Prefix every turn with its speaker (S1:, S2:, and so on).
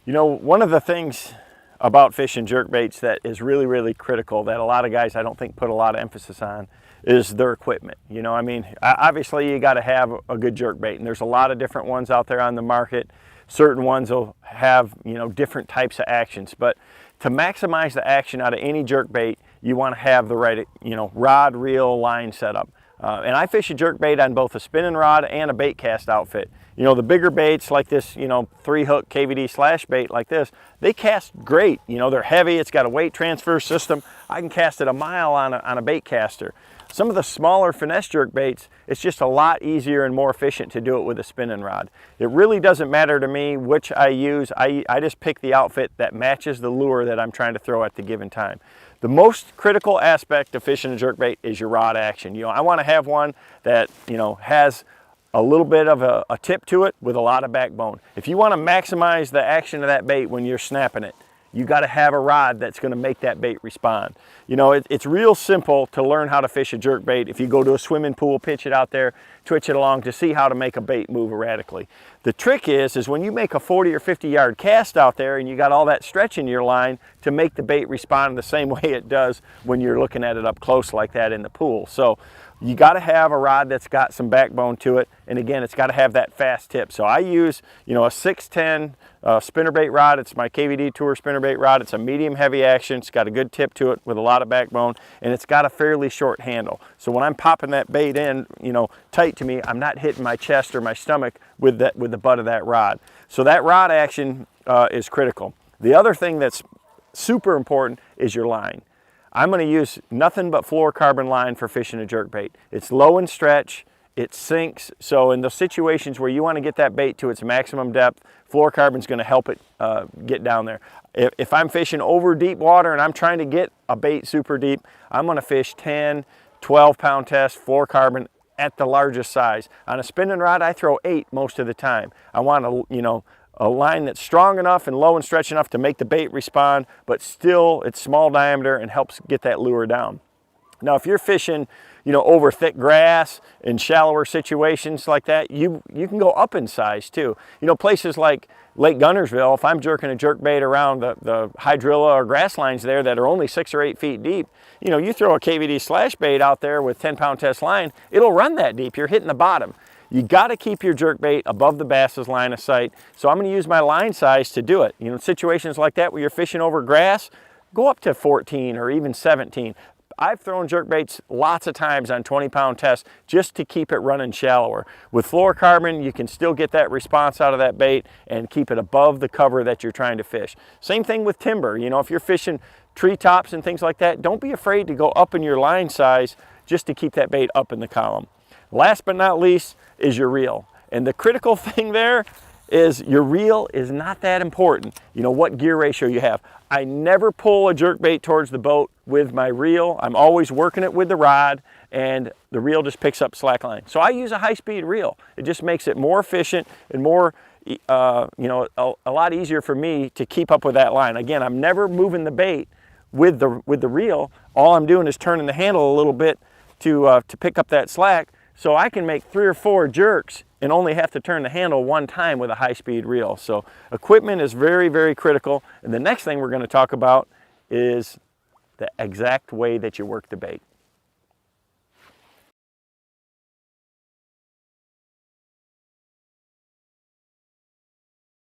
S1: You know, one of the things about fishing jerkbaits that is really, really critical that a lot of guys I don't think put a lot of emphasis on is their equipment. You know, I mean, obviously you got to have a good jerkbait, and there's a lot of different ones out there on the market. Certain ones will have, you know, different types of actions, but to maximize the action out of any jerkbait, you want to have the right, you know, rod, reel, line setup. And I fish a jerkbait on both a spinning rod and a bait cast outfit. You know, the bigger baits like this, you know, 3-hook KVD slash bait like this, they cast great. You know, they're heavy, it's got a weight transfer system. I can cast it a mile on a bait caster. Some of the smaller finesse jerkbaits, it's just a lot easier and more efficient to do it with a spinning rod. It really doesn't matter to me which I use. I just pick the outfit that matches the lure that I'm trying to throw at the given time. The most critical aspect of fishing a jerkbait is your rod action. You know, I want to have one that, you know, has a little bit of a tip to it with a lot of backbone. If you want to maximize the action of that bait when you're snapping it, you got to have a rod that's going to make that bait respond. You know, it's real simple to learn how to fish a jerkbait. If you go to a swimming pool, pitch it out there, twitch it along to see how to make a bait move erratically. The trick is when you make a 40 or 50 yard cast out there and you got all that stretch in your line to make the bait respond the same way it does when you're looking at it up close like that in the pool. So you got to have a rod that's got some backbone to it, and again, it's got to have that fast tip. So I use, you know, a 610 spinnerbait rod. It's my KVD Tour spinnerbait rod. It's a medium heavy action. It's got a good tip to it with a lot of backbone, and it's got a fairly short handle. So when I'm popping that bait in, you know, tight to me, I'm not hitting my chest or my stomach with the butt of that rod. So that rod action is critical. The other thing that's super important is your line. I'm going to use nothing but fluorocarbon line for fishing a jerkbait. It's low in stretch, it sinks, so in those situations where you want to get that bait to its maximum depth, fluorocarbon is going to help it get down there. If I'm fishing over deep water and I'm trying to get a bait super deep, I'm going to fish 10, 12 pound test fluorocarbon at the largest size. On a spinning rod, I throw 8 most of the time. I want to, you know, a line that's strong enough and low and stretch enough to make the bait respond, but still it's small diameter and helps get that lure down. Now, if you're fishing, you know, over thick grass in shallower situations like that, you can go up in size too. You know, places like Lake Guntersville, if I'm jerking a jerkbait around the hydrilla or grass lines there that are only 6 or 8 feet deep, you know, you throw a KVD slash bait out there with 10 pound test line, it'll run that deep. You're hitting the bottom. You got to keep your jerkbait above the bass's line of sight. So I'm going to use my line size to do it. You know, situations like that where you're fishing over grass, go up to 14 or even 17. I've thrown jerkbaits lots of times on 20 pound tests just to keep it running shallower. With fluorocarbon, you can still get that response out of that bait and keep it above the cover that you're trying to fish. Same thing with timber. You know, if you're fishing treetops and things like that, don't be afraid to go up in your line size just to keep that bait up in the column. Last but not least is your reel. And the critical thing there is your reel is not that important. You know, what gear ratio you have. I never pull a jerkbait towards the boat with my reel. I'm always working it with the rod, and the reel just picks up slack line. So I use a high-speed reel. It just makes it more efficient and more, you know, a lot easier for me to keep up with that line. Again, I'm never moving the bait with the reel. All I'm doing is turning the handle a little bit to pick up that slack. So I can make 3 or 4 jerks and only have to turn the handle one time with a high-speed reel. So equipment is very, very critical. And the next thing we're going to talk about is the exact way that you work the bait.